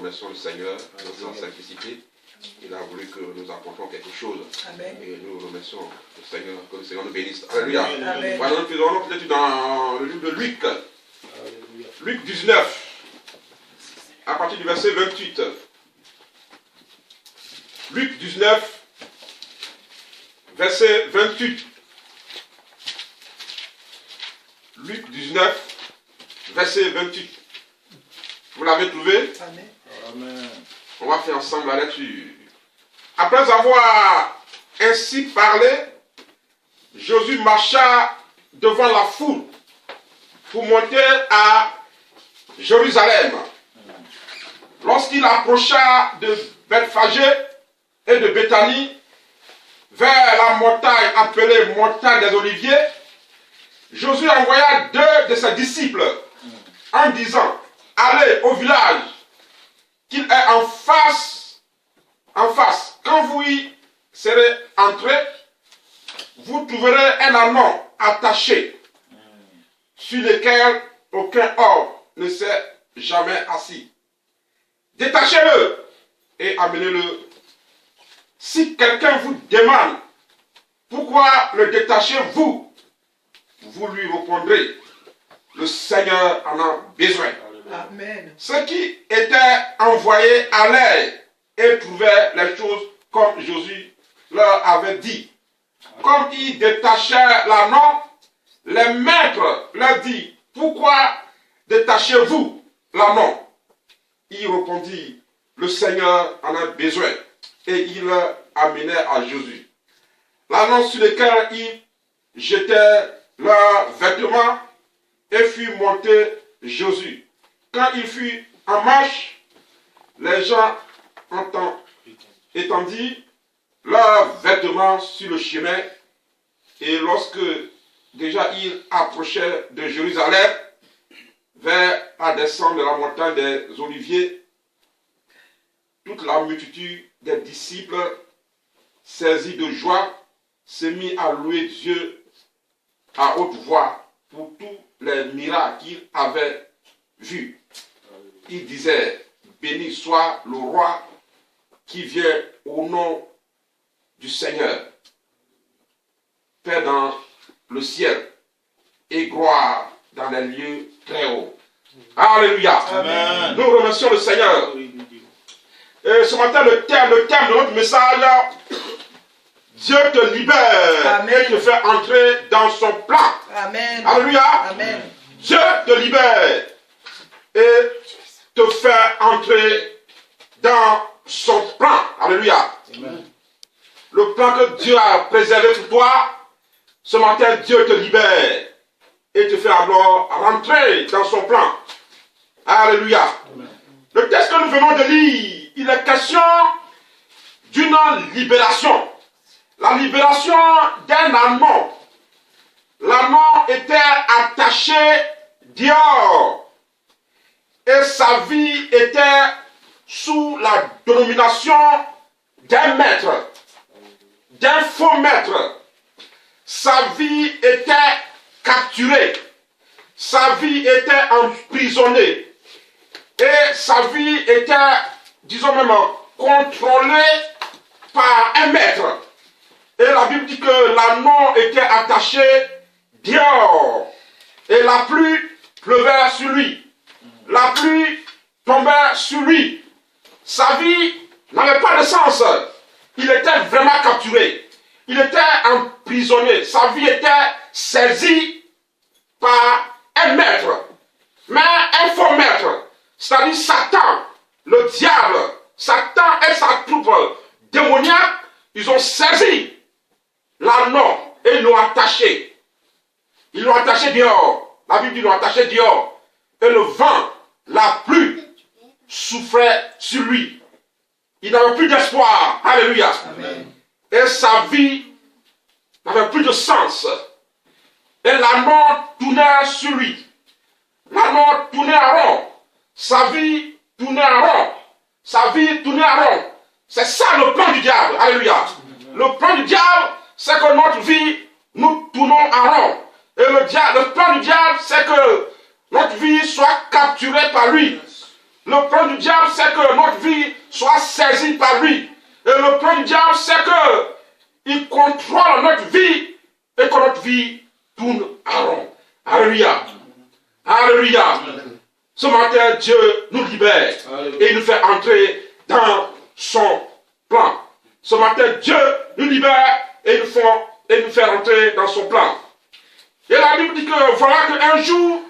remercions le Seigneur dans sa simplicité. Il a voulu que nous apportions quelque chose. Amen. Et nous remercions le Seigneur, que le Seigneur nous bénisse. Alléluia. Amen. Voilà, nous faisons peut-être dans le livre de Luc. Luc 19. À partir du verset 28. Luc 19. Verset 28. Luc 19. Verset 28. Vous l'avez trouvé? Amen. Amen. On va faire ensemble la lecture. Après avoir ainsi parlé, Jésus marcha devant la foule pour monter à Jérusalem. Lorsqu'il approcha de Bethphagée et de Béthanie, vers la montagne appelée montagne des Oliviers, Jésus envoya 2 de ses disciples en disant: allez au village qu'il est en face. Quand vous y serez entrés, vous trouverez un ânon attaché sur lequel aucun homme ne s'est jamais assis. Détachez-le et amenez-le. Si quelqu'un vous demande pourquoi le détachez-vous, vous lui répondrez: le Seigneur en a besoin. Amen. Ceux qui étaient envoyés allaient et trouvaient les choses comme Jésus leur avait dit. Comme ils détachaient l'ânon, les maîtres leur dit: pourquoi détachez-vous l'ânon? Ils répondirent: le Seigneur en a besoin. Et ils amenèrent à Jésus l'ânon sur lequel ils jetaient leurs vêtements et furent montés Jésus. Quand il fut en marche, les gens étendirent leurs vêtements sur le chemin, et lorsque déjà il approchait de Jérusalem, vers la descente de la montagne des Oliviers, toute la multitude des disciples, saisis de joie, se mit à louer Dieu à haute voix pour tous les miracles qu'il avait vus. Il disait: béni soit le roi qui vient au nom du Seigneur. Paix dans le ciel et gloire dans les lieux très hauts. Alléluia. Amen. Nous remercions le Seigneur. Et ce matin, le thème de notre message: Dieu te libère. Amen. Et te fait entrer dans son plan. Amen. Alléluia. Amen. Dieu te libère et te fait entrer dans son plan. Alléluia. Amen. Le plan que Dieu a préservé pour toi, ce matin, Dieu te libère et te fait alors rentrer dans son plan. Alléluia. Amen. Le texte que nous venons de lire, il est question d'une libération. La libération d'un ânon. L'ânon était attaché dehors et sa vie était sous la domination d'un maître, d'un faux maître. Sa vie était capturée, sa vie était emprisonnée et sa vie était, disons même, contrôlée par un maître. Et la Bible dit que l'ânon était attaché dehors et la pluie pleuvait sur lui. La pluie tombait sur lui. Sa vie n'avait pas de sens. Il était vraiment capturé. Il était emprisonné. Sa vie était saisie par un maître. Mais un faux maître. C'est-à-dire Satan, le diable, Satan et sa troupe démoniaque, ils ont saisi l'ânon et ils l'ont attaché. Ils l'ont attaché dehors. La Bible dit qu'ils l'ont attaché dehors. Et le vent, la pluie, souffrait sur lui. Il n'avait plus d'espoir. Alléluia. Amen. Et sa vie n'avait plus de sens. Et l'ânon tournait sur lui. L'ânon tournait en rond. Sa vie tournait en rond. Sa vie tournait en rond. C'est ça le plan du diable. Alléluia. Le plan du diable, c'est que notre vie, nous tournons en rond. Et le plan du diable, c'est que notre vie soit capturée par lui. Le plan du diable, c'est que notre vie soit saisie par lui. Et le plan du diable, c'est qu'il contrôle notre vie et que notre vie tourne à rond. Alléluia. Alléluia. Ce matin, Dieu nous libère et il nous fait entrer dans son plan. Ce matin, Dieu nous libère et il nous fait entrer dans son plan. Et la Bible dit que voilà qu'un jour,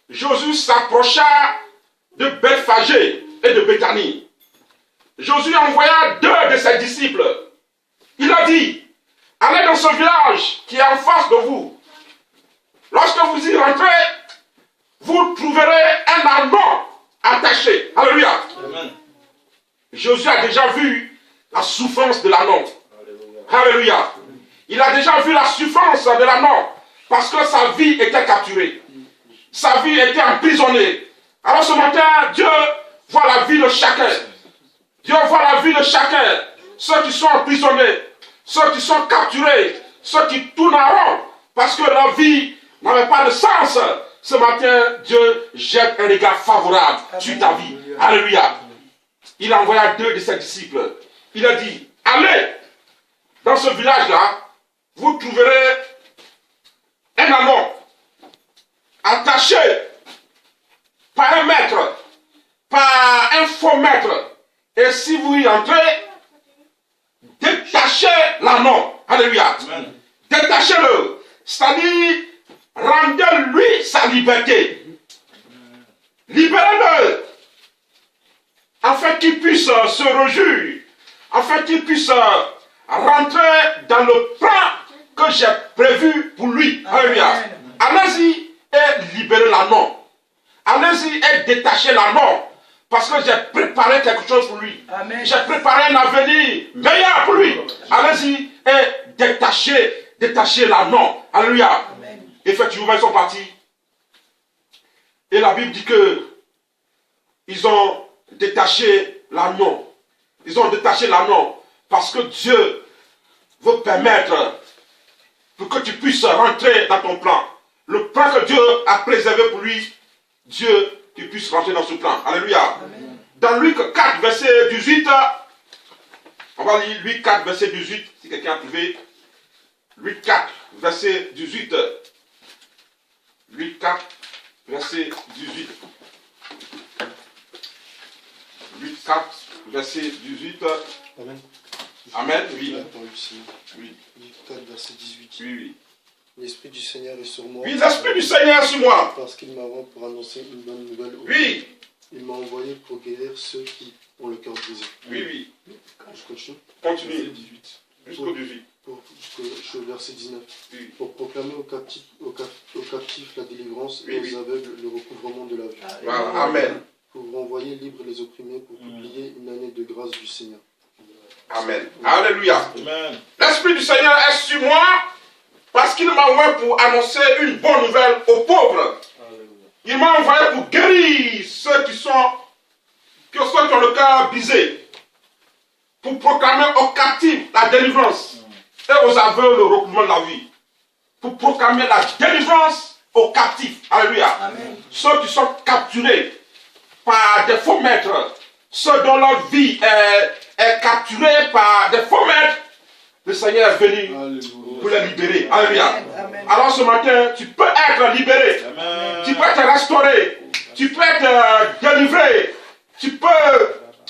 Jésus s'approcha de Bethphagée et de Béthanie. Jésus envoya 2 de ses disciples. Il a dit, allez dans ce village qui est en face de vous. Lorsque vous y rentrez, vous trouverez un ânon attaché. Alléluia. Amen. Jésus a déjà vu la souffrance de l'ânon. Alléluia. Il a déjà vu la souffrance de l'ânon parce que sa vie était capturée. Sa vie était emprisonnée. Alors ce matin, Dieu voit la vie de chacun. Dieu voit la vie de chacun. Ceux qui sont emprisonnés, ceux qui sont capturés, ceux qui tournent en rond parce que leur vie n'avait pas de sens. Ce matin, Dieu jette un regard favorable sur ta vie. Alléluia. Il a envoyé 2 de ses disciples. Il a dit, allez dans ce village-là, vous trouverez un ânon attaché par un maître, par un faux maître. Et si vous y entrez, détachez l'ânon. Alléluia. Détachez-le. C'est-à-dire, rendez-lui sa liberté. Libérez-le. Afin qu'il puisse se réjouir. Afin qu'il puisse rentrer dans le plan que j'ai prévu pour lui. Alléluia. Allez-y et libérez l'ânon. Allez-y et détachez l'ânon. Parce que j'ai préparé quelque chose pour lui. J'ai préparé un avenir meilleur pour lui. Allez-y et détachez l'ânon. Alléluia. Effectivement, ils sont partis. Et la Bible dit que ils ont détaché l'ânon. Ils ont détaché l'ânon parce que Dieu veut permettre pour que tu puisses rentrer dans ton plan. Le plan que Dieu a préservé pour lui, Dieu, tu puisses rentrer dans ce plan. Alléluia. Amen. Dans Luc 4, verset 18, on va lire Luc 4, verset 18, si quelqu'un a trouvé. Luc 4, verset 18. Luc 4, verset 18. Luc 4, verset 18. Amen. Amen, oui. Oui. Luc 4, verset 18. Oui, oui. L'Esprit du Seigneur est sur moi. Oui, l'Esprit du Seigneur est sur moi. Parce qu'il m'a envoyé pour annoncer une bonne nouvelle. Oui. Il m'a envoyé pour guérir ceux qui ont le cœur brisé. Oui, oui. Je continue. Continue. Jusqu'au 18. Jusqu'au verset 19. Oui. Pour proclamer aux captifs la délivrance oui, et aux aveugles le recouvrement de la vue. Voilà. Amen. Pour renvoyer libres les opprimés, pour publier une année de grâce du Seigneur. Amen. Alléluia. Amen. L'Esprit du Seigneur est sur moi parce qu'il m'a envoyé pour annoncer une bonne nouvelle aux pauvres. Alléluia. Il m'a envoyé pour guérir ceux qui ont le cœur brisé. Pour proclamer aux captifs la délivrance et aux aveugles le recouvrement de la vie. Pour proclamer la délivrance aux captifs. Alléluia. Amen. Ceux qui sont capturés par des faux maîtres. Ceux dont leur vie est capturée par des faux maîtres. Le Seigneur est venu pour les libérer. Alléluia. Alors ce matin, tu peux être libéré. Amen. Tu peux être restauré. Tu peux être délivré. Tu peux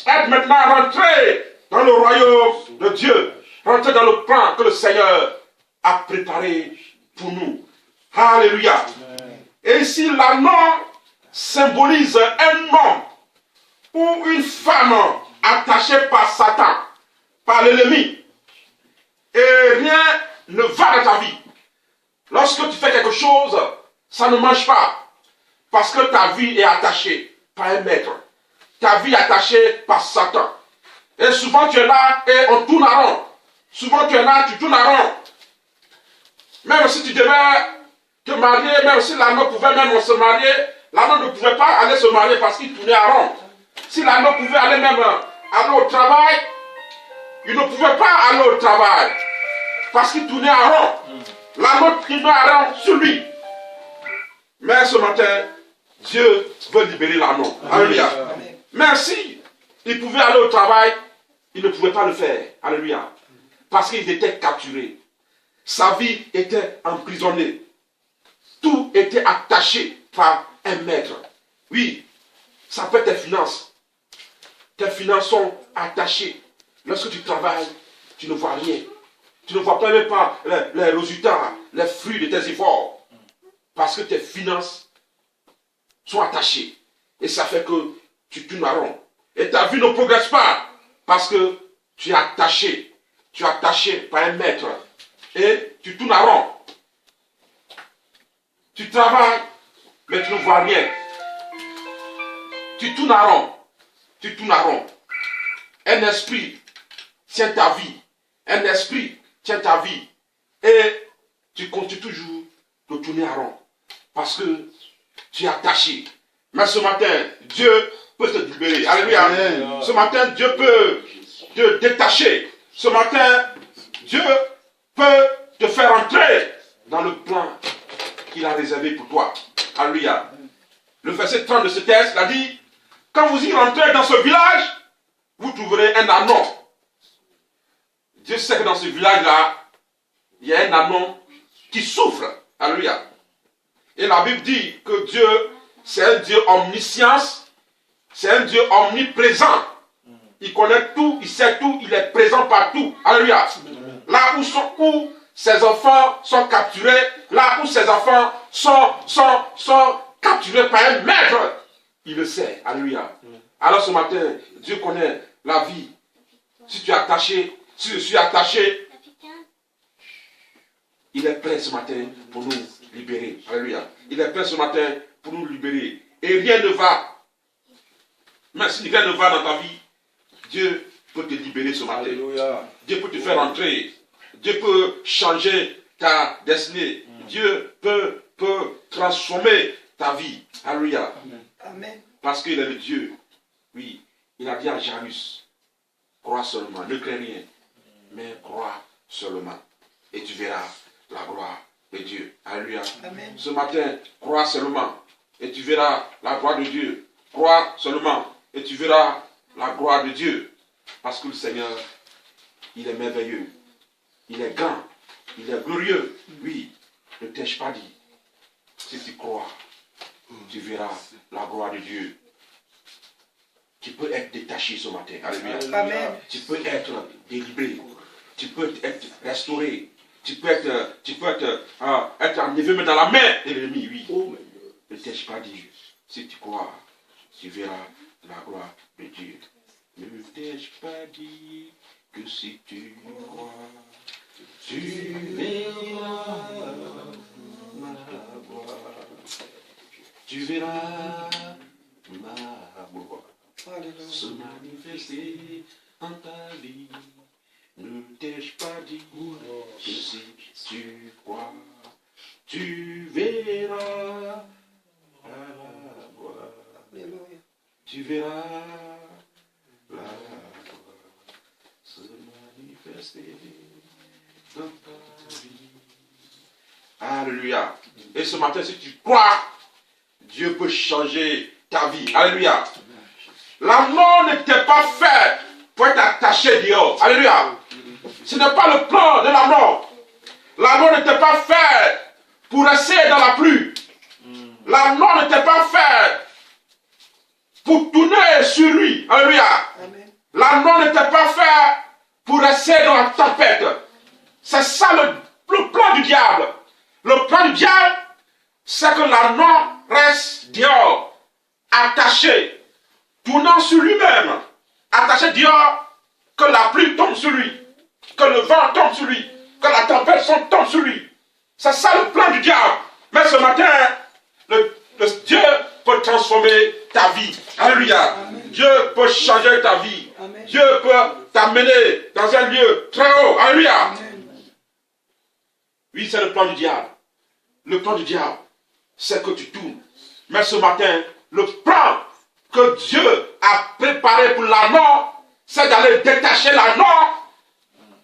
être maintenant rentré dans le royaume de Dieu. Rentrer dans le plan que le Seigneur a préparé pour nous. Alléluia. Amen. Et ici, l'ânon symbolise un homme ou une femme attachée par Satan, par l'ennemi. Et rien ne va dans ta vie. Lorsque tu fais quelque chose, ça ne marche pas. Parce que ta vie est attachée par un maître. Ta vie est attachée par Satan. Et souvent tu es là et on tourne à rond. Souvent tu es là, tu tournes à rond. Même si tu devais te marier, même si l'ânon pouvait même se marier, l'ânon ne pouvait pas aller se marier parce qu'il tournait à rond. Si l'ânon pouvait aller même aller au travail, il ne pouvait pas aller au travail. Parce qu'il tournait à rond. L'ânon tournait à rond sur lui. Mais ce matin, Dieu veut libérer l'ânon. Alléluia. Mais si il pouvait aller au travail, il ne pouvait pas le faire. Alléluia. Parce qu'il était capturé. Sa vie était emprisonnée. Tout était attaché par un maître. Oui, ça peut être tes finances. Tes finances sont attachées. Lorsque tu travailles, tu ne vois rien. Tu ne vois même pas les résultats, les fruits de tes efforts. Parce que tes finances sont attachées. Et ça fait que tu tournes à rond. Et ta vie ne progresse pas. Parce que tu es attaché. Tu es attaché par un maître. Et tu tournes à rond. Tu travailles, mais tu ne vois rien. Tu tournes à rond. Tu tournes à rond. Un esprit tient ta vie. Un esprit tient ta vie. Et tu continues toujours de tourner à rond. Parce que tu es attaché. Mais ce matin, Dieu peut te libérer. Alléluia. Amen. Ce matin, Dieu peut te détacher. Ce matin, Dieu peut te faire entrer dans le plan qu'il a réservé pour toi. Alléluia. Le verset 30 de ce texte a dit, quand vous y rentrez dans ce village, vous trouverez un anon. Dieu sait que dans ce village-là, il y a un anon qui souffre. Alléluia. Et la Bible dit que Dieu, c'est un Dieu omniscience, c'est un Dieu omniprésent. Il connaît tout, il sait tout, il est présent partout. Alléluia. Là où ses enfants sont capturés, là où ses enfants sont capturés par un maître, il le sait. Alléluia. Alors ce matin, Dieu connaît la vie. Si tu es attaché, si je suis attaché, il est prêt ce matin pour nous libérer. Alléluia. Il est prêt ce matin pour nous libérer. Et rien ne va. Mais si rien ne va dans ta vie, Dieu peut te libérer ce matin. Alléluia. Dieu peut te faire entrer. Dieu peut changer ta destinée. Dieu peut transformer ta vie. Alléluia. Amen. Parce qu'il est le Dieu. Oui, il a dit à Jairus, crois seulement, ne crains rien, mais crois seulement. Et tu verras la gloire de Dieu. Alléluia. Amen. Ce matin, crois seulement, et tu verras la gloire de Dieu. Crois seulement, et tu verras la gloire de Dieu. Parce que le Seigneur, il est merveilleux. Il est grand. Il est glorieux. Oui, ne t'ai-je pas dit. Si tu crois, tu verras la gloire de Dieu. Tu peux être détaché ce matin. Alléluia. Amen. Tu peux être délivré. Tu peux être restauré. Tu peux être enlevé mais dans la main de l'ennemi. Oui. Ne t'ai-je pas dit. Si tu crois, tu verras la gloire de Dieu. Ne t'ai-je pas dit que si tu crois, tu verras ma gloire. Tu verras ma gloire se manifester en ta vie. Ne t'ai-je pas dit que si tu crois, tu verras la gloire. Tu verras la gloire se manifester dans ta vie. Alléluia. Et ce matin, si tu crois, Dieu peut changer ta vie. Alléluia. L'amour n'était pas fait pour être attaché dehors. Alléluia. Ce n'est pas le plan de la mort. L'amour n'était pas fait pour rester dans la pluie. L'amour n'était pas fait pour tourner sur lui. Alléluia. L'amour n'était pas fait pour rester dans la tempête. C'est ça le plan du diable. Le plan du diable, c'est que l'amour reste dehors, attaché, tournant sur lui-même, attaché dehors, que la pluie tombe sur lui, que le vent tombe sur lui, que la tempête tombe sur lui. C'est ça le plan du diable. Mais ce matin, le Dieu peut transformer ta vie. Alléluia. Amen. Dieu peut changer ta vie. Amen. Dieu peut t'amener dans un lieu très haut. Alléluia. Amen. Oui, c'est le plan du diable. Le plan du diable, c'est que tu tournes. Mais ce matin, le plan que Dieu a préparé pour la mort, c'est d'aller détacher la mort,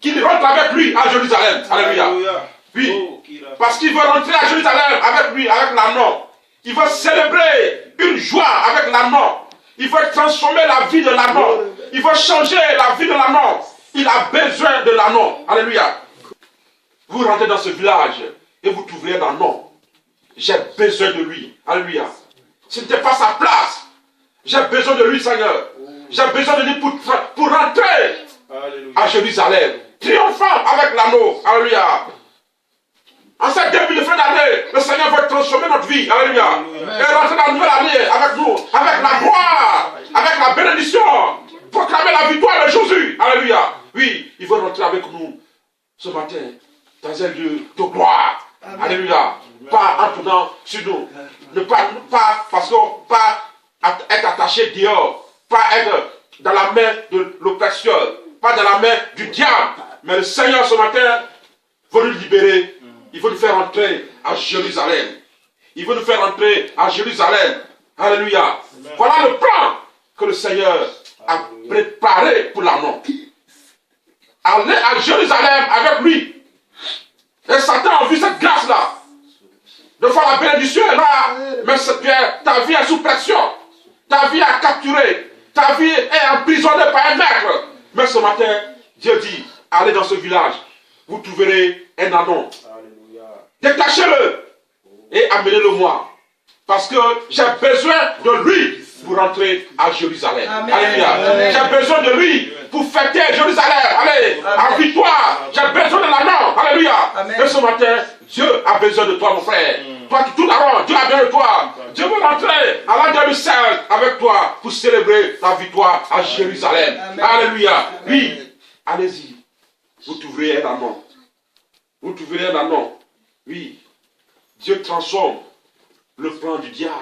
qu'il rentre avec lui à Jérusalem. Alléluia. Oui, parce qu'il veut rentrer à Jérusalem avec lui, avec la mort. Il veut célébrer une joie avec la mort. Il veut transformer la vie de l'annon. Il veut changer la vie de l'annon. Il a besoin de l'annon. Alléluia. Vous rentrez dans ce village et vous trouverez l'annon. J'ai besoin de lui. Alléluia. Ce n'était pas sa place. J'ai besoin de lui, Seigneur. J'ai besoin de lui pour rentrer à Jérusalem. Triomphant avec l'anneau. Alléluia. En cette début de fin d'année, le Seigneur veut transformer notre vie. Alléluia. Et rentrer dans la nouvelle année avec nous, avec la gloire, avec la bénédiction. Proclamer la victoire de Jésus. Alléluia. Oui, il veut rentrer avec nous ce matin dans un lieu de gloire. Alléluia. Pas en tournant sur nous. Ne pas parce qu'on pas être attaché dehors. Pas être dans la main de l'oppresseur. Pas dans la main du diable. Mais le Seigneur ce matin veut nous libérer. Il veut nous faire entrer à Jérusalem. Il veut nous faire entrer à Jérusalem. Alléluia. Amen. Voilà le plan que le Seigneur a préparé pour l'annon. Aller à Jérusalem avec lui. Et Satan a vu cette grâce-là. De faire la bénédiction est là. Mais ta vie est sous pression. Ta vie est capturée. Ta vie est emprisonnée par un maître. Mais ce matin, Dieu dit, allez dans ce village. Vous trouverez un annon. Détachez-le et amenez-le moi. Parce que j'ai besoin de lui pour rentrer à Jérusalem. Amen. Alléluia. J'ai besoin de lui pour fêter Jérusalem. Allez, en victoire. J'ai besoin de l'annon. Alléluia. Amen. Et ce matin, Dieu a besoin de toi, mon frère. Toi qui tournes la ronde, Dieu a besoin de toi. Dieu veut rentrer à l'an 2016 avec toi pour célébrer ta victoire à Jérusalem. Amen. Alléluia. Oui, allez-y. Vous trouverez un annon. Vous trouverez un annon. Oui, Dieu transforme le plan du diable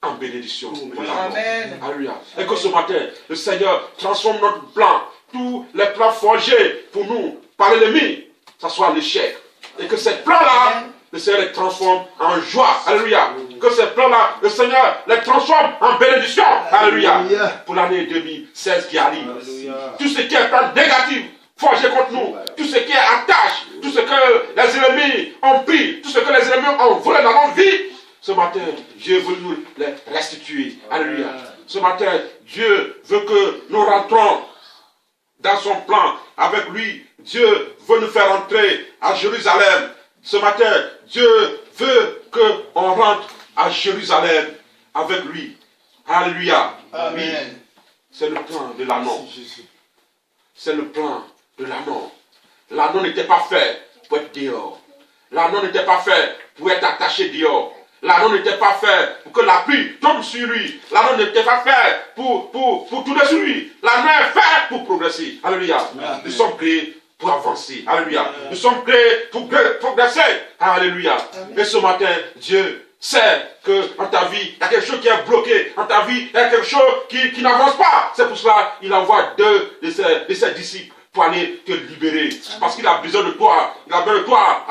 en bénédiction. Amen. Alléluia. Et que ce matin, le Seigneur transforme notre plan, tous les plans forgés pour nous par l'ennemi, ça soit l'échec. Et que ces plans-là, le Seigneur les transforme en joie. Alléluia. Que ces plans-là, le Seigneur les transforme en bénédiction. Alléluia. Pour l'année 2016 qui arrive. Alléluia. Tout ce qui est plan négatif, forgé contre nous, tout ce qui est attache, tout ce que les ennemis ont pris, tout ce que les ennemis ont volé dans notre vie, ce matin, Dieu veut nous les restituer. Alléluia. Ce matin, Dieu veut que nous rentrons dans son plan avec lui. Dieu veut nous faire entrer à Jérusalem. Ce matin, Dieu veut qu'on rentre à Jérusalem avec lui. Alléluia. Amen. Oui, c'est le plan de l'annon. C'est le plan de l'annon. L'annon n'était pas fait pour être dehors. L'annon n'était pas fait pour être attaché dehors. L'annon n'était pas fait pour que la pluie tombe sur lui. L'annon n'était pas fait pour tourner sur lui. L'annon est fait pour progresser. Alléluia. Amen. Nous sommes créés pour avancer. Alléluia. Amen. Nous sommes créés pour progresser. Alléluia. Amen. Et ce matin, Dieu sait que dans ta vie, il y a quelque chose qui est bloqué. Dans ta vie, il y a quelque chose qui n'avance pas. C'est pour cela qu'il envoie 2 de ses disciples pour aller te libérer. Parce qu'il a besoin de toi. Il a besoin de toi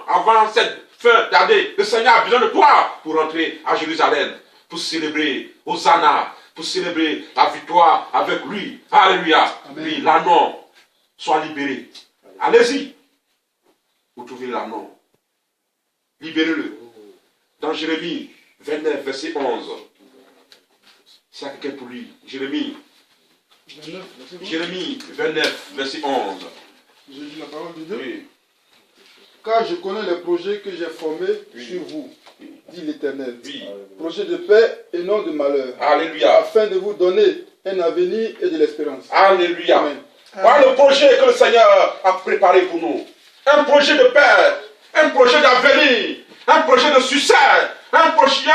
avant cette fin d'année. Le Seigneur a besoin de toi pour rentrer à Jérusalem, pour célébrer Hosanna, pour célébrer la victoire avec lui. Alléluia. Oui, l'annon soit libéré. Allez-y. Vous trouvez l'annon. Libérez-le. Dans Jérémie 29, verset 11. C'est à quelqu'un pour lui. Jérémie 29, verset 11. Je lis la parole de Dieu. Oui. Car je connais les projets que j'ai formés sur vous, dit l'Éternel. Oui. Projets de paix et non de malheur. Alléluia. Afin de vous donner un avenir et de l'espérance. Alléluia. Amen. Voilà le projet que le Seigneur a préparé pour nous. Un projet de paix, un projet d'avenir, un projet de succès, un projet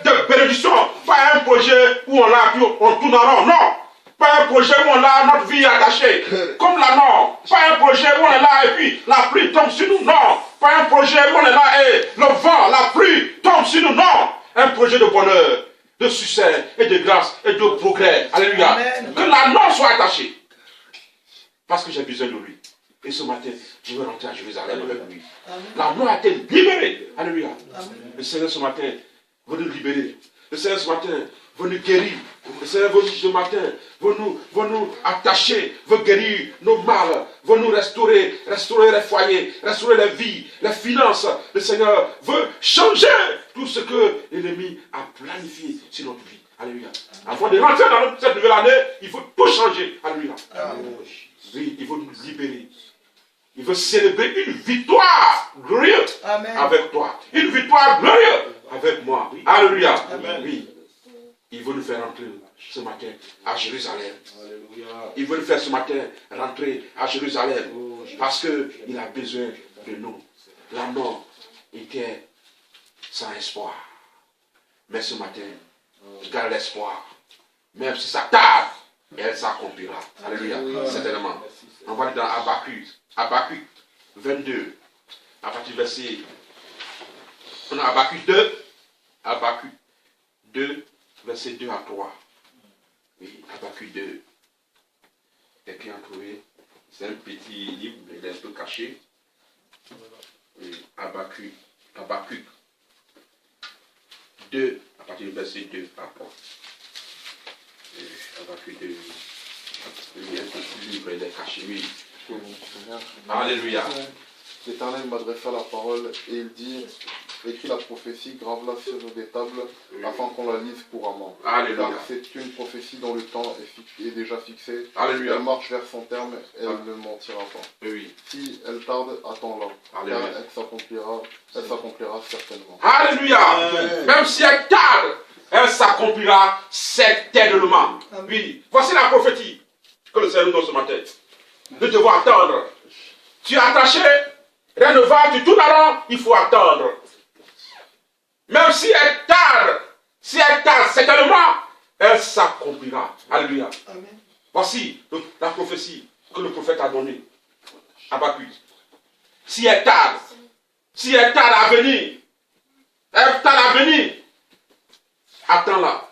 de bénédiction. Pas un projet où on l'a, on tourne en rond. Non. Pas un projet où on a notre vie attachée. Comme là, non. Pas un projet où on est là et puis la pluie tombe sur nous. Non. Pas un projet où on est là et le vent, la pluie tombe sur nous. Non. Un projet de bonheur, de succès et de grâce et de progrès. Alléluia. Amen. Que l'annon soit attaché. Parce que j'ai besoin de lui. Et ce matin, je veux rentrer à Jérusalem avec lui. L'annon a été libéré. Alléluia. Amen. Le Seigneur ce matin veut nous libérer. Le Seigneur ce matin veut nous guérir. Le Seigneur veut ce matin veut nous attacher, veut guérir nos mal, veut nous restaurer les foyers, restaurer les vies, les finances. Le Seigneur veut changer tout ce que l'ennemi a planifié sur notre vie. Alléluia. Avant de rentrer dans cette nouvelle année, il faut tout changer. Alléluia. Oui, il faut nous libérer. Il veut célébrer une victoire glorieuse avec toi. Une victoire glorieuse avec moi. Alléluia. Oui. Il veut nous faire rentrer ce matin à Jérusalem. Il veut nous faire ce matin rentrer à Jérusalem. Parce qu'il a besoin de nous. La mort était sans espoir. Mais ce matin, garde l'espoir. Même si ça tarde, elle s'accomplira. Alléluia. Certainement. On va dans Habakkuk 22. À partir du verset. On a Habakkuk 2. Habakkuk 2, verset 2 à 3. Oui, Habakkuk 2. Quelqu'un a trouvé. C'est un petit livre, mais il est un peu caché. Oui, Habakkuk 2, à partir du verset 2 à 3. Habakkuk 2. Il y a un petit livre, il est caché. Oui. Alléluia. L'Éternel m'adressa la parole et il dit, écris la prophétie, grave-la sur des tables, afin qu'on la lise couramment. Alléluia. Car c'est une prophétie dont le temps est déjà fixé. Alléluia. Elle marche vers son terme, elle ne mentira pas. Oui. Si elle tarde, attends-la. Alléluia. Car elle s'accomplira certainement. Alléluia. Même si elle tarde, elle s'accomplira certainement. Oui. Voici la prophétie que le Seigneur nous donne ce matin. Nous devons attendre. Tu es attaché, rien ne va, tu tournes à rond, il faut attendre. Même si elle tarde, certainement, elle s'accomplira. Alléluia. Amen. Voici la prophétie que le prophète a donnée à Habakkuk. Si elle tarde à venir, attends-la,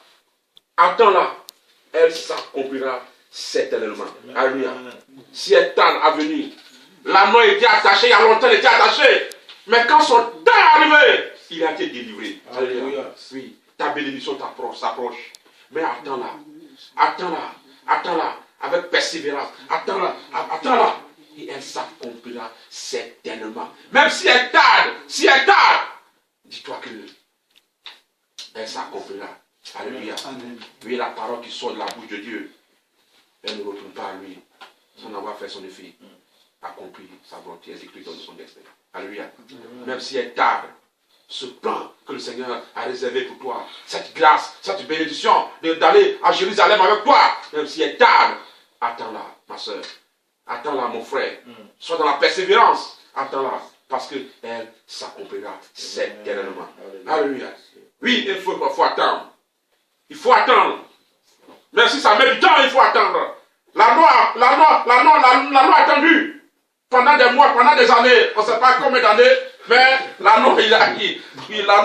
elle s'accomplira certainement. Alléluia. Si elle tarde à venir, l'anneau était attaché, il y a longtemps il était attaché, mais quand son temps est arrivé, il a été délivré. Alléluia. Oui, ta bénédiction s'approche. Mais attends-la, avec persévérance, attends-la, et elle s'accomplira certainement. Même si elle tarde, dis-toi que elle s'accomplira. Alléluia. Oui, la parole qui sort de la bouche de Dieu, elle ne retourne pas à lui, sans avoir fait son effet. Accomplir sa volonté, elle écrit dans son destin. Alléluia. Même si elle tarde, ce plan que le Seigneur a réservé pour toi, cette grâce, cette bénédiction d'aller à Jérusalem avec toi, même si elle tarde, attends-la, ma soeur. Attends-la, mon frère. Sois dans la persévérance. Attends-la, parce qu'elle s'accomplira certainement. Alléluia. Oui, il faut attendre. Il faut attendre. Même si ça met du temps, il faut attendre. La loi attendue. Pendant des mois, pendant des années, on ne sait pas combien d'années, mais l'anneau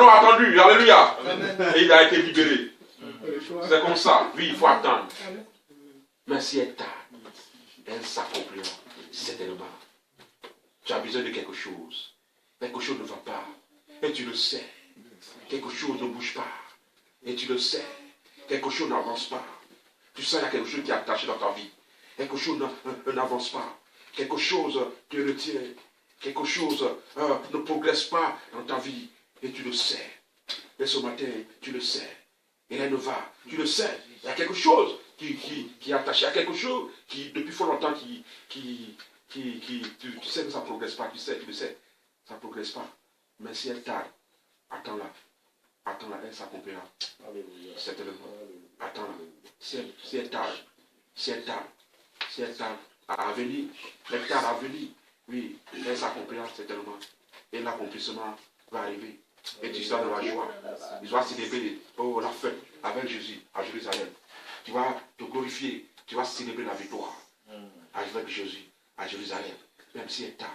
a attendu, alléluia. Et il a été libéré. C'est comme ça. Oui, il faut attendre. Mais si elle tarde, elle s'accomplira certainement. Tu as besoin de quelque chose. Quelque chose ne va pas. Et tu le sais. Quelque chose ne bouge pas. Et tu le sais. Quelque chose n'avance pas. Tu sais, il y a quelque chose qui est attaché dans ta vie. Quelque chose n'avance pas. Quelque chose te retient. Quelque chose ne progresse pas dans ta vie. Et tu le sais. Et ce matin, tu le sais. Et elle ne va. Tu le sais. Il y a quelque chose qui est attaché. Il y a quelque chose qui, depuis fort longtemps, tu sais que ça ne progresse pas. Tu le sais. Ça ne progresse pas. Mais si elle tarde, attends-la. Attends-la, elle s'accomplira. Certainement. Attends-la. Si elle tarde à venir, oui, elle s'accomplira certainement. Et l'accomplissement va arriver. Et tu seras dans la joie. Tu vas célébrer la fête avec Jésus à Jérusalem. Tu vas te glorifier. Tu vas célébrer la victoire avec Jésus à Jérusalem. Même si elle tarde,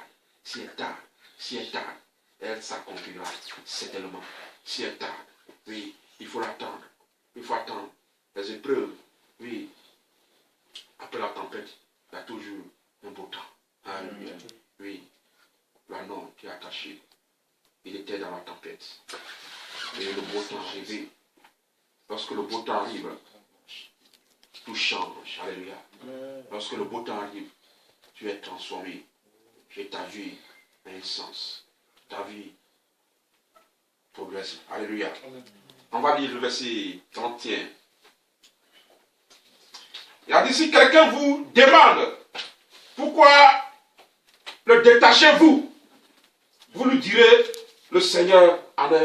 elle s'accomplira certainement. Si elle tarde, oui, il faut l'attendre. Il faut attendre les épreuves. Oui, après la tempête, il y a toujours un beau temps. Alléluia. Oui, l'anneau qui est attaché, il était dans la tempête. Et le beau temps arrivé. Lorsque le beau temps arrive, tout change. Alléluia. Lorsque le beau temps arrive, tu es transformé. Et ta vie a un sens. Ta vie progresse. Alléluia. On va lire le verset 31. Il a dit, si quelqu'un vous demande pourquoi le détachez-vous, vous lui direz, le Seigneur en a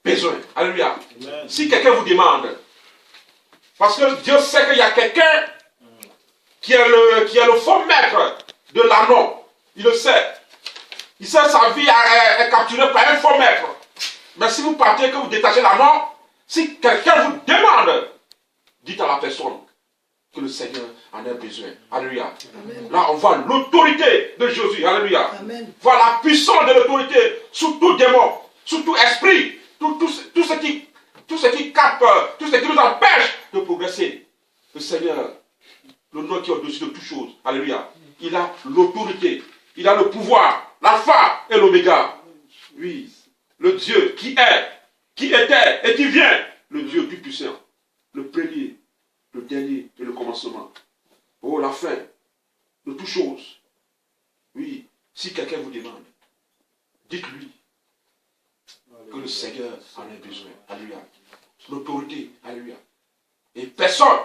besoin. Alléluia. Amen. Si quelqu'un vous demande, parce que Dieu sait qu'il y a quelqu'un qui est le faux maître de l'anneau. Il le sait. Il sait que sa vie est capturée par un faux maître. Mais si vous partez, que vous détachez l'anneau, si quelqu'un vous demande, dites à la personne que le Seigneur en a besoin. Alléluia. Amen. Là, on voit l'autorité de Jésus. Alléluia. Amen. On voit la puissance de l'autorité sur tout démon, sur tout esprit, tout ce qui capte, tout ce qui nous empêche de progresser. Le Seigneur, le nom qui est au-dessus de toutes choses. Alléluia. Il a l'autorité. Il a le pouvoir. L'alpha et l'oméga. Oui. Le Dieu qui est, qui était et qui vient. Le Dieu tout puissant. Le premier, le dernier et le commencement. Oh, la fin de toutes choses. Oui. Si quelqu'un vous demande, dites-lui que le Seigneur en a besoin. Alléluia. L'autorité. Alléluia. Et personne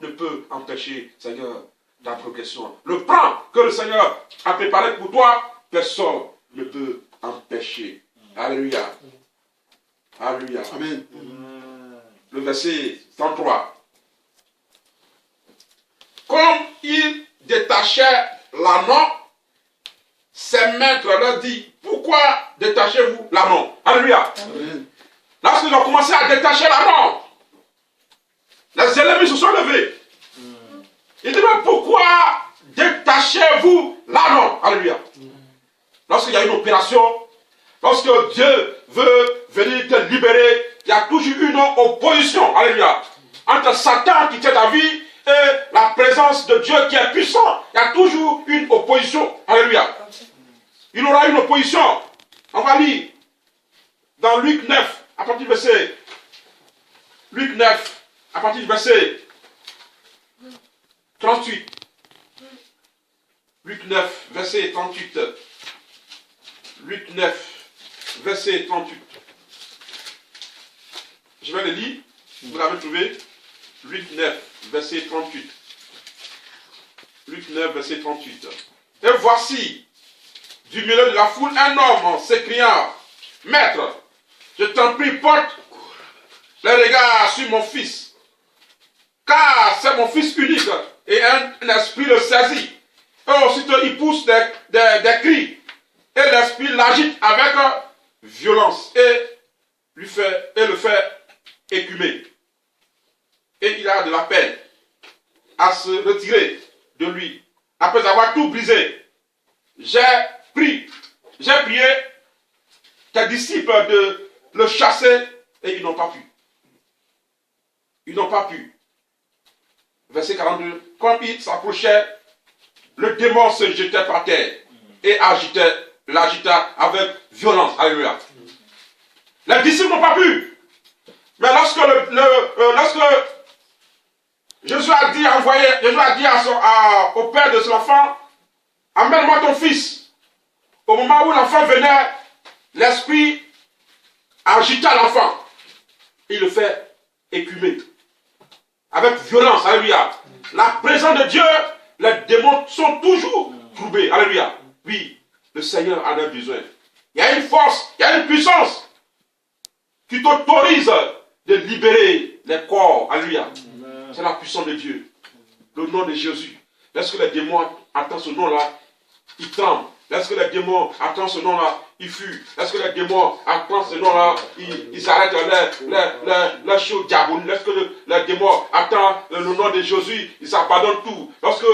ne peut empêcher, Seigneur, ta progression. Le plan que le Seigneur a préparé pour toi, personne ne peut empêcher. Alléluia. Alléluia. Amen. Le verset 33. Comme il détachait l'anneau, ses maîtres leur dit, pourquoi détachez-vous l'anneau? Alléluia. Amen. Lorsqu'ils ont commencé à détacher l'anneau, les ennemis se sont levés. Ils disent, mais pourquoi détachez-vous l'anneau? Alléluia. Lorsqu'il y a une opération, lorsque Dieu veut venir te libérer, il y a toujours une opposition. Alléluia. Entre Satan qui tient ta vie et la présence de Dieu qui est puissant. Il y a toujours une opposition. Alléluia. Il y aura une opposition. On va lire dans Luc 9, à partir du verset. Luc 9, à partir du verset 38. Luc 9, verset 38. Luc 9, verset 38. Je vais le lire. Vous l'avez trouvé? Luc 9, verset 38. Luc 9, verset 38. Et voici, du milieu de la foule, un homme s'écriant, Maître, je t'en prie, porte les regards sur mon fils, car c'est mon fils unique, et un esprit le saisit. Et aussitôt il pousse des cris, et l'esprit l'agite avec violence, et le fait écumer. Et il a de la peine à se retirer de lui. Après avoir tout brisé, j'ai prié tes disciples de le chasser, et ils n'ont pas pu. Ils n'ont pas pu. Verset 42. Quand il s'approchait, le démon se jetait par terre et l'agita avec violence. Alléluia. Les disciples n'ont pas pu. Mais lorsque Jésus a dit au père de son enfant, amène-moi ton fils. Au moment où l'enfant venait, l'esprit agita l'enfant. Il le fait écumer. Avec violence. Alléluia. La présence de Dieu, les démons sont toujours troublés. Alléluia. Oui, le Seigneur en a besoin. Il y a une force, il y a une puissance qui t'autorise de libérer les corps. Alléluia. C'est la puissance de Dieu. Le nom de Jésus. Lorsque les démons entendent ce nom-là, ils tremblent. Lorsque les démons entendent ce nom-là, ils fuient. Lorsque les démons entendent ce nom-là, ils arrêtent leur show diabolique. Lorsque les démons entendent le nom de Jésus, ils abandonnent tout. Lorsque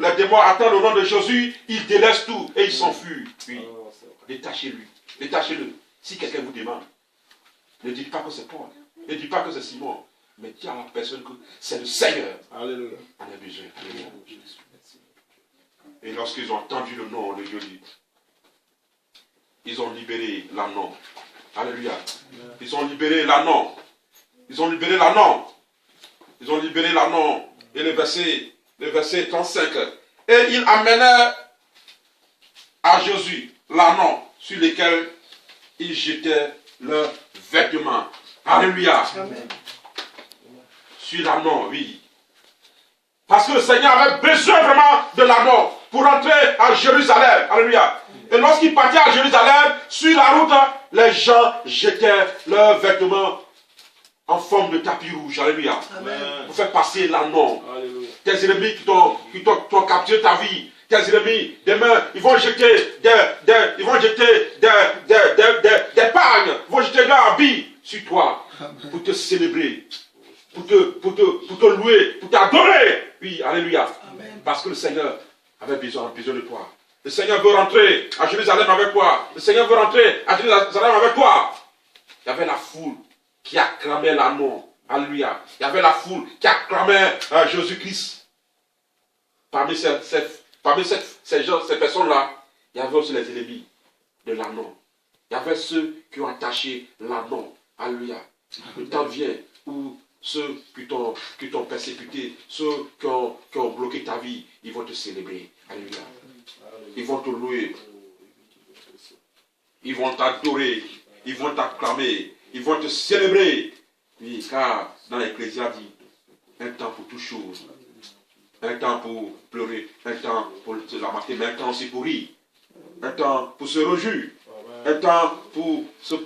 les démons entendent le nom de Jésus, ils délaissent tout et ils s'enfuient. Oui. Détachez-lui. Détachez-le. Si quelqu'un vous demande, ne dites pas que c'est Paul. Ne dites pas que c'est Simon. Mais dites à la personne que c'est le Seigneur. Alléluia. On a besoin. Alléluia. Et lorsqu'ils ont entendu le nom de Dieu, ils ont libéré l'anneau. Alléluia. Ils ont libéré l'anneau. Ils ont libéré l'anneau. Ils ont libéré l'anneau. Et le verset 35. Et ils amenèrent à Jésus l'anneau sur lequel ils jetaient leurs vêtements. Alléluia. Amen. Sur l'anneau, oui. Parce que le Seigneur avait besoin vraiment de l'anneau pour rentrer à Jérusalem. Alléluia. Et lorsqu'il partait à Jérusalem, sur la route, les gens jetaient leurs vêtements en forme de tapis rouge. Alléluia. Amen. Pour faire passer l'anneau. Alléluia. Tes ennemis qui t'ont capturé ta vie, tes ennemis, demain, ils vont jeter des pagnes, ils vont jeter leurs habits sur toi pour te célébrer, pour te louer, pour t'adorer. Oui, alléluia. Amen. Parce que le Seigneur avait besoin de toi. Le Seigneur veut rentrer à Jérusalem avec toi. Le Seigneur veut rentrer à Jérusalem avec toi. Il y avait la foule qui acclamait l'anneau. Alléluia. Il y avait la foule qui acclamait Jésus-Christ. Parmi ces personnes-là, il y avait aussi les ennemis de l'anneau. Il y avait ceux qui ont attaché l'anneau. Alléluia. Le temps vient où ceux qui t'ont persécuté, ceux qui ont bloqué ta vie, ils vont te célébrer. Alléluia. Ils vont te louer. Ils vont t'adorer. Ils vont t'acclamer. Ils vont te célébrer. Oui, car dans l'Ecclésiaste dit, un temps pour toutes choses. Un temps pour pleurer, un temps pour se lamenter, mais un temps aussi pour rire. Un temps pour se réjouir. Un temps pour se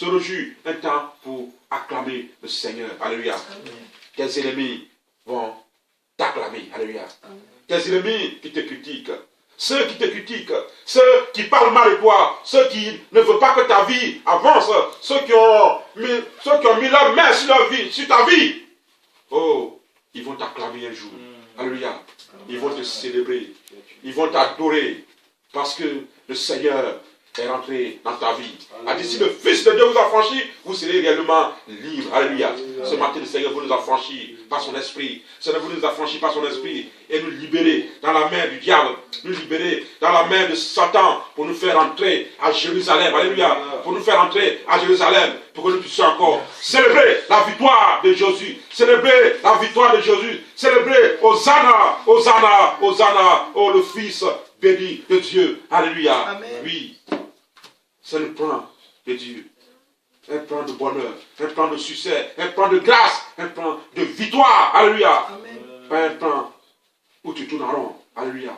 réjouir. Un temps pour acclamer le Seigneur. Alléluia. Tes ennemis vont t'acclamer. Alléluia. Tes ennemis qui te critiquent. Ceux qui te critiquent, ceux qui parlent mal de toi, ceux qui ne veulent pas que ta vie avance, ceux qui ont mis leur main sur ta vie. Oh, ils vont t'acclamer un jour. Alléluia. Ils vont te célébrer. Ils vont t'adorer. Parce que le Seigneur est rentré dans ta vie. A dit, si le Fils de Dieu vous a franchi, vous serez réellement libre. Alléluia. Ce matin, le Seigneur vous nous a franchis par son esprit. Le Seigneur vous nous a franchis par son esprit et nous libérer dans la main du diable. Nous libérer dans la main de Satan pour nous faire entrer à Jérusalem. Alléluia. Pour nous faire entrer à Jérusalem. Pour que nous puissions encore célébrer la victoire de Jésus. Célébrer la victoire de Jésus. Célébrer Hosanna, Hosanna, Hosanna. Oh, le Fils béni de Dieu. Alléluia. Amen. Oui. C'est le plan de Dieu. Un plan de bonheur, un plan de succès, un plan de grâce, un plan de victoire. Alléluia. Amen. Pas un plan où tu tournes en rond. Alléluia.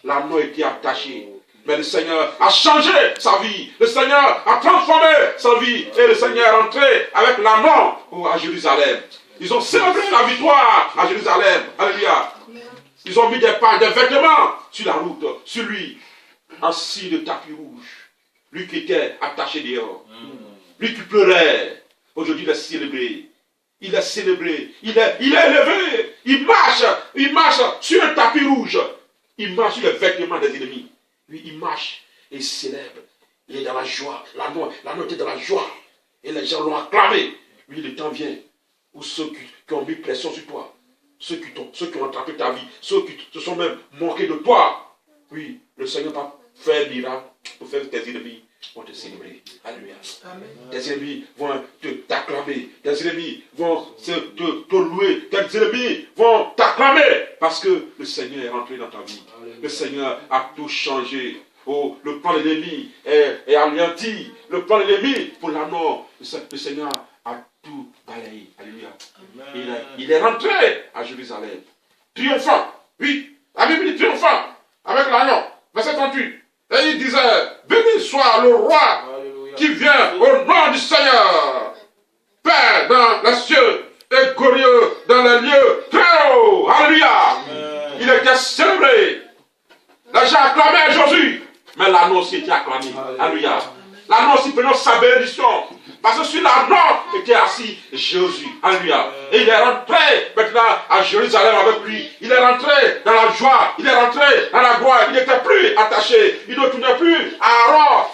L'anneau était attaché. Mais le Seigneur a changé sa vie. Le Seigneur a transformé sa vie. Et le Seigneur est rentré avec l'anneau à Jérusalem. Ils ont célébré la victoire à Jérusalem. Alléluia. Ils ont mis des vêtements sur la route, sur lui, assis de tapis rouge. Lui qui était attaché dehors. Lui qui pleurait. Aujourd'hui, il est célébré. Il est célébré. Il est élevé. Il marche sur un tapis rouge. Il marche sur les vêtements des ennemis. Lui, il marche et il célèbre. Il est dans la joie. L'anneau était dans la joie. Et les gens l'ont acclamé. Lui, le temps vient où ceux qui ont mis pression sur toi, ceux qui ont attrapé ta vie, ceux qui se sont même moqués de toi, oui, le Seigneur va faire miracle pour faire tes ennemis vont te célébrer. Alléluia. Tes ennemis vont t'acclamer. Tes ennemis vont te louer. Tes ennemis vont t'acclamer. Parce que le Seigneur est rentré dans ta vie. Alléluia. Le Seigneur a tout changé. Oh, le plan de l'ennemi est anéanti. Le plan de l'ennemi pour la mort. Le Seigneur a tout balayé. Alléluia. Il est rentré à Jérusalem. Triomphant. Oui. La Bible dit triomphant. Avec l'agneau. Verset 38. Et il disait, béni soit le roi Alléluia. Qui vient au nom du Seigneur. Père dans les cieux et glorieux dans les lieux très hauts. Alléluia. Il était célébré. Les gens acclamaient Jésus. Mais l'anneau aussi était acclamé. Alléluia. L'anneau aussi prenait sa bénédiction. Parce que sur l'anneau était assis Jésus. Alléluia. Et il est rentré maintenant à Jérusalem avec lui. Il est rentré dans la joie. Il est rentré dans la gloire. Il n'était plus attaché. Il ne tournait plus à Aaron.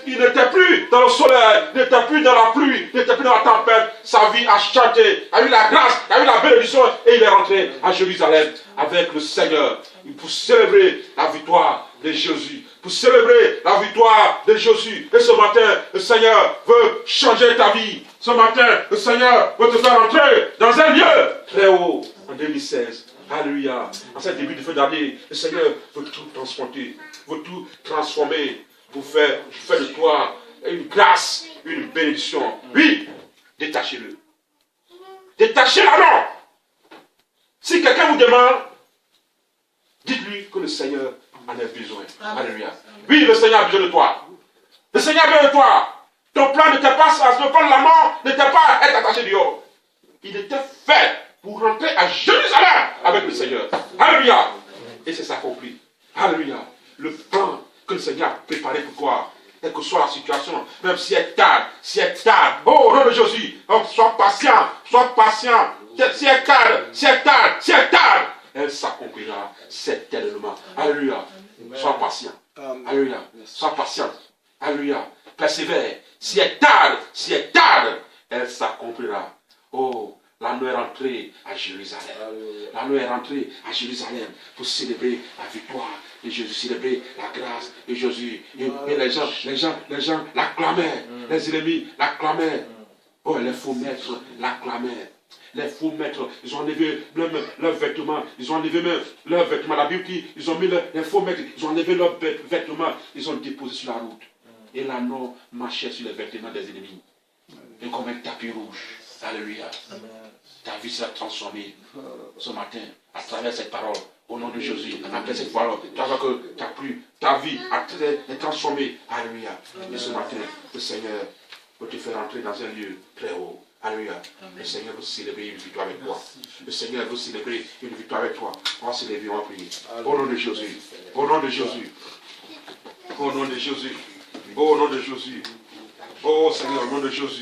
Il n'était plus dans le soleil. Il n'était plus dans la pluie. Il n'était plus dans la tempête. Sa vie a chanté. A eu la grâce. A eu la bénédiction. Et il est rentré à Jérusalem avec le Seigneur. Pour célébrer la victoire de Jésus. Pour célébrer la victoire de Jésus. Et ce matin, le Seigneur veut changer ta vie. Ce matin, le Seigneur veut te faire entrer dans un lieu très haut. En 2016. Alléluia. En ce début de fin d'année, le Seigneur veut tout transporter. Veut tout transformer. Pour faire de toi une grâce, une bénédiction. Oui, détachez-le. Détachez l'anneau. Si quelqu'un vous demande, dites-lui que le Seigneur en a besoin. Alléluia. Oui, le Seigneur a besoin de toi. Le Seigneur a besoin de toi. Ton plan n'était pas ça. Le plan de la mort n'était pas être attaché dehors. Il était fait pour rentrer à Jérusalem avec le Seigneur. Alléluia. Et c'est accompli. Alléluia. Le plan que le Seigneur a préparé pour toi, quelle que soit la situation, même si elle tarde, oh, au nom de Jésus, oh, sois patient, si elle tarde, elle s'accomplira certainement. Alléluia. Sois patient. Alléluia. Sois patient. Alléluia. Persévère. Si elle tarde, elle s'accomplira. Oh, l'anneau est rentré à Jérusalem. L'anneau est rentré à Jérusalem pour célébrer la victoire de Jésus, célébrer la grâce de Jésus. Et les gens l'acclamaient. Les ennemis l'acclamaient. Oh, les faux maîtres l'acclamaient. Les faux maîtres, ils ont enlevé même leurs vêtements. Ils ont enlevé même leurs vêtements. La Bible dit, ils ont mis les faux maîtres, ils ont enlevé leurs vêtements. Ils ont déposé sur la route. Et l'anneau marchait sur les vêtements des ennemis. Et comme un tapis rouge. Alléluia. Ta vie sera transformée ce matin à travers cette parole. Au nom de Jésus. Après cette parole, tu vas voir que ta vie est transformée. Alléluia. Et ce matin, le Seigneur veut te faire entrer dans un lieu très haut. Alléluia. Le Seigneur veut célébrer une victoire avec toi. Le Seigneur veut célébrer une victoire avec toi. On va célébrer, on va prier. Au nom de Jésus. Au nom de Jésus. Au nom de Jésus. Au nom de Jésus. Oh Seigneur, au nom de Jésus.